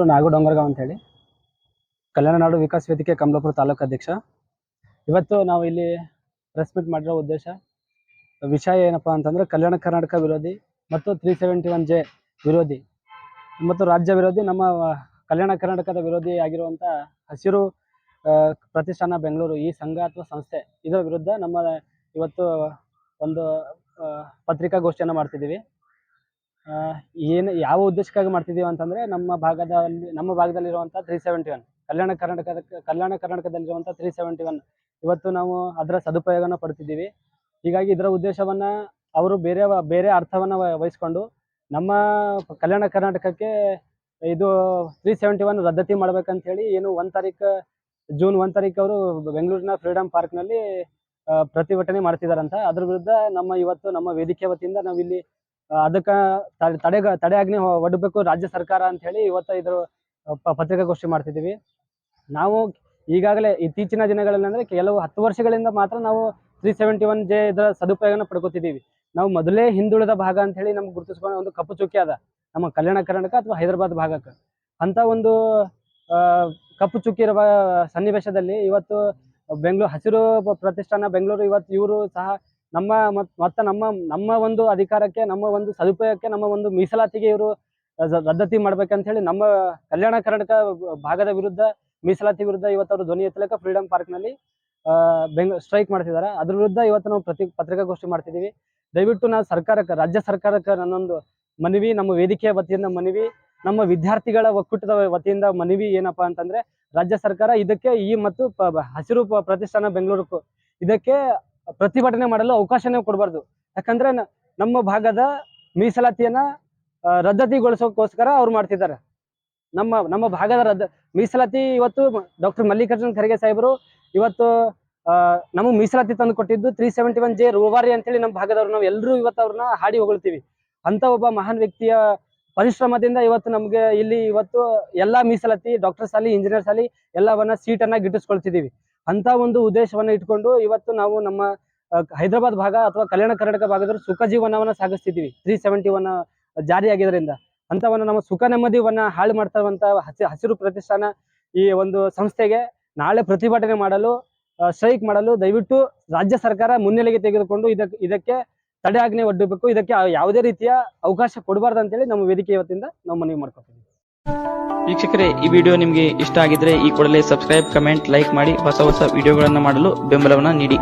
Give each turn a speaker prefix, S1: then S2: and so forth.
S1: ಹೆಸರು ನಾಗು ಡೊಂಗರಗಾಂವ್ ಅಂತ ಹೇಳಿ, ಕಲ್ಯಾಣ ನಾಡು ವಿಕಾಸ್ ವೇದಿಕೆ ಕಮಲಾಪುರ ತಾಲೂಕು ಅಧ್ಯಕ್ಷ. ಇವತ್ತು ನಾವು ಇಲ್ಲಿ ಪ್ರೆಸ್ ಮೀಟ್ ಮಾಡಿರೋ ವಿಷಯ ಏನಪ್ಪಾ ಅಂತಂದ್ರೆ ಕಲ್ಯಾಣ ಕರ್ನಾಟಕ ವಿರೋಧಿ ಮತ್ತು 371J ವಿರೋಧಿ ಮತ್ತು ರಾಜ್ಯ ವಿರೋಧಿ ನಮ್ಮ ಕಲ್ಯಾಣ ಕರ್ನಾಟಕದ ವಿರೋಧಿ ಆಗಿರುವಂಥ ಹಸಿರು ಪ್ರತಿಷ್ಠಾನ ಬೆಂಗಳೂರು ಈ ಸಂಘ ಅಥವಾ ಸಂಸ್ಥೆ ಇದರ ವಿರುದ್ಧ ನಮ್ಮ ಇವತ್ತು ಒಂದು ಪತ್ರಿಕಾಗೋಷ್ಠಿಯನ್ನು ಮಾಡ್ತಿದ್ದೀವಿ. ಯಾವ ಉದ್ದೇಶಕ್ಕಾಗಿ ಮಾಡ್ತಿದ್ದೀವಿ ಅಂತಂದರೆ ನಮ್ಮ ಭಾಗದಲ್ಲಿರುವಂಥ 371 ಕಲ್ಯಾಣ ಕರ್ನಾಟಕದಲ್ಲಿರುವಂಥ 371 ಇವತ್ತು ನಾವು ಅದರ ಸದುಪಯೋಗನ ಪಡ್ತಿದ್ದೀವಿ. ಹೀಗಾಗಿ ಇದರ ಉದ್ದೇಶವನ್ನು ಅವರು ಬೇರೆ ಅರ್ಥವನ್ನು ವಹಿಸ್ಕೊಂಡು ನಮ್ಮ ಕಲ್ಯಾಣ ಕರ್ನಾಟಕಕ್ಕೆ ಇದು 371 ರದ್ದತಿ ಮಾಡ್ಬೇಕಂತ ಹೇಳಿ ಏನು ಜೂನ್ 1 ತಾರೀಕು ಅವರು ಬೆಂಗಳೂರಿನ ಫ್ರೀಡಂ ಪಾರ್ಕ್ನಲ್ಲಿ ಪ್ರತಿಭಟನೆ ಮಾಡ್ತಿದಾರಂತ. ಅದ್ರ ವಿರುದ್ಧ ಇವತ್ತು ನಮ್ಮ ವೇದಿಕೆ ವತಿಯಿಂದ ನಾವಿಲ್ಲಿ ಅದಕ್ಕೆ ತಡೆಯಾಜ್ಞೆ ಒಡ್ಡಬೇಕು ರಾಜ್ಯ ಸರ್ಕಾರ ಅಂತ ಹೇಳಿ ಇವತ್ತು ಇದ್ರ ಪತ್ರಿಕಾಗೋಷ್ಠಿ ಮಾಡ್ತಿದ್ದೀವಿ. ನಾವು ಈಗಾಗಲೇ ಇತ್ತೀಚಿನ ದಿನಗಳಲ್ಲಿ ಅಂದರೆ ಕೆಲವು 10 ವರ್ಷಗಳಿಂದ ಮಾತ್ರ ನಾವು 371J ಇದರ ಸದುಪಯೋಗನ ಪಡ್ಕೋತಿದ್ದೀವಿ. ನಾವು ಮೊದಲೇ ಹಿಂದುಳಿದ ಭಾಗ ಅಂತ ಹೇಳಿ ನಮ್ಗೆ ಗುರುತಿಸ್ಕೊಂಡು ಒಂದು ಕಪ್ಪು ಚುಕ್ಕಿ ಅದ ನಮ್ಮ ಕಲ್ಯಾಣ ಕರ್ನಾಟಕ ಅಥವಾ ಹೈದರಾಬಾದ್ ಭಾಗಕ್ಕೆ. ಅಂತ ಒಂದು ಕಪ್ಪು ಚುಕ್ಕಿ ಇರುವ ಸನ್ನಿವೇಶದಲ್ಲಿ ಇವತ್ತು ಬೆಂಗಳೂರು ಹಸಿರು ಪ್ರತಿಷ್ಠಾನ ಬೆಂಗಳೂರು ಇವತ್ತು ಇವರು ಸಹ ನಮ್ಮ ಒಂದು ಅಧಿಕಾರಕ್ಕೆ, ನಮ್ಮ ಒಂದು ಸದುಪಯೋಗಕ್ಕೆ, ನಮ್ಮ ಒಂದು ಮೀಸಲಾತಿಗೆ ಇವರು ರದ್ದತಿ ಮಾಡ್ಬೇಕಂತ ಹೇಳಿ ನಮ್ಮ ಕಲ್ಯಾಣ ಕರ್ನಾಟಕ ಭಾಗದ ವಿರುದ್ಧ ಮೀಸಲಾತಿ ವಿರುದ್ಧ ಇವತ್ತು ಅವರು ಧ್ವನಿ ಎತ್ತಲಿಕ್ಕೆ ಫ್ರೀಡಂ ಪಾರ್ಕ್ನಲ್ಲಿ ಸ್ಟ್ರೈಕ್ ಮಾಡ್ತಿದ್ದಾರೆ. ಅದ್ರ ವಿರುದ್ಧ ಇವತ್ತು ನಾವು ಪತ್ರಿಕಾಗೋಷ್ಠಿ ಮಾಡ್ತಿದ್ದೀವಿ. ದಯವಿಟ್ಟು ನಾವು ರಾಜ್ಯ ಸರ್ಕಾರಕ್ಕೆ ನನ್ನೊಂದು ಮನವಿ, ನಮ್ಮ ವೇದಿಕೆಯ ವತಿಯಿಂದ ಮನವಿ, ನಮ್ಮ ವಿದ್ಯಾರ್ಥಿಗಳ ಒಕ್ಕೂಟದ ವತಿಯಿಂದ ಮನವಿ ಏನಪ್ಪಾ ಅಂತಂದ್ರೆ ರಾಜ್ಯ ಸರ್ಕಾರ ಇದಕ್ಕೆ ಮತ್ತು ಹಸಿರು ಪ್ರತಿಷ್ಠಾನ ಬೆಂಗಳೂರು ಇದಕ್ಕೆ ಪ್ರತಿಭಟನೆ ಮಾಡಲು ಅವಕಾಶನೇ ಕೊಡಬಾರ್ದು. ಯಾಕಂದ್ರೆ ನಮ್ಮ ಭಾಗದ ಮೀಸಲಾತಿಯನ್ನ ರದ್ದತಿಗೊಳಿಸೋಕ್ಕೋಸ್ಕರ ಅವ್ರು ಮಾಡ್ತಿದ್ದಾರೆ. ನಮ್ಮ ಭಾಗದ ಮೀಸಲಾತಿ ಇವತ್ತು ಡಾಕ್ಟರ್ ಮಲ್ಲಿಕಾರ್ಜುನ್ ಖರ್ಗೆ ಸಾಹೇಬರು ಇವತ್ತು ನಮಗೆ ಮೀಸಲಾತಿ ತಂದು ಕೊಟ್ಟಿದ್ದು 371J ರೂವಾರಿ ಅಂತೇಳಿ ನಮ್ಮ ಭಾಗದವ್ರು ನಾವು ಎಲ್ಲರೂ ಇವತ್ತು ಅವ್ರನ್ನ ಹಾಡಿ ಹೊಗಳ್ತೀವಿ. ಅಂತ ಒಬ್ಬ ಮಹಾನ್ ವ್ಯಕ್ತಿಯ ಪರಿಶ್ರಮದಿಂದ ಇವತ್ತು ನಮ್ಗೆ ಇಲ್ಲಿ ಇವತ್ತು ಎಲ್ಲಾ ಮೀಸಲಾತಿ ಡಾಕ್ಟರ್ಸ್ ಆಗಲಿ ಇಂಜಿನಿಯರ್ಸ್ ಆಗಲಿ ಎಲ್ಲವನ್ನ ಸೀಟನ್ನ ಗಿಟ್ಟಿಸ್ಕೊಳ್ತಿದ್ದೀವಿ. ಅಂತ ಒಂದು ಉದ್ದೇಶವನ್ನ ಇಟ್ಕೊಂಡು ಇವತ್ತು ನಾವು ನಮ್ಮ ಹೈದರಾಬಾದ್ ಭಾಗ ಅಥವಾ ಕಲ್ಯಾಣ ಕರ್ನಾಟಕ ಭಾಗದವರು ಸುಖ ಜೀವನವನ್ನ ಸಾಗಿಸ್ತಿದ್ದೀವಿ. 371 ಜಾರಿಯಾಗಿದ್ದರಿಂದ ಅಂತವನ್ನ ನಮ್ಮ ಸುಖ ನೆಮ್ಮದಿವನ್ನ ಹಾಳು ಮಾಡ್ತಾವಂತ ಹಸಿರು ಪ್ರತಿಷ್ಠಾನ ಈ ಒಂದು ಸಂಸ್ಥೆಗೆ ನಾಳೆ ಪ್ರತಿಭಟನೆ ಮಾಡಲು ಸ್ಟ್ರೈಕ್ ಮಾಡಲು ದಯವಿಟ್ಟು ರಾಜ್ಯ ಸರ್ಕಾರ ಮುನ್ನೆಲೆಗೆ ತೆಗೆದುಕೊಂಡು ಇದಕ್ಕೆ ತಡೆಯಾಜ್ಞೆ ಒಡ್ಡಬೇಕು. ಇದಕ್ಕೆ ಯಾವುದೇ ರೀತಿಯ ಅವಕಾಶ ಕೊಡಬಾರ್ದು ಅಂತೇಳಿ ನಮ್ಮ ವೇದಿಕೆ ವತಿಯಿಂದ ನಾವು ಮನವಿ ಮಾಡ್ಕೊತೀವಿ.
S2: ವೀಕ್ಷಕರೇ, ಈ ವಿಡಿಯೋ ನಿಮಗೆ ಇಷ್ಟ ಆಗಿದ್ರೆ ಈ ಕೂಡಲೇ ಸಬ್ಸ್ಕ್ರೈಬ್, ಕಮೆಂಟ್, ಲೈಕ್ ಮಾಡಿ ಹೊಸ ವಿಡಿಯೋಗಳನ್ನು ಮಾಡಲು ಬೆಂಬಲವನ್ನ ನೀಡಿ.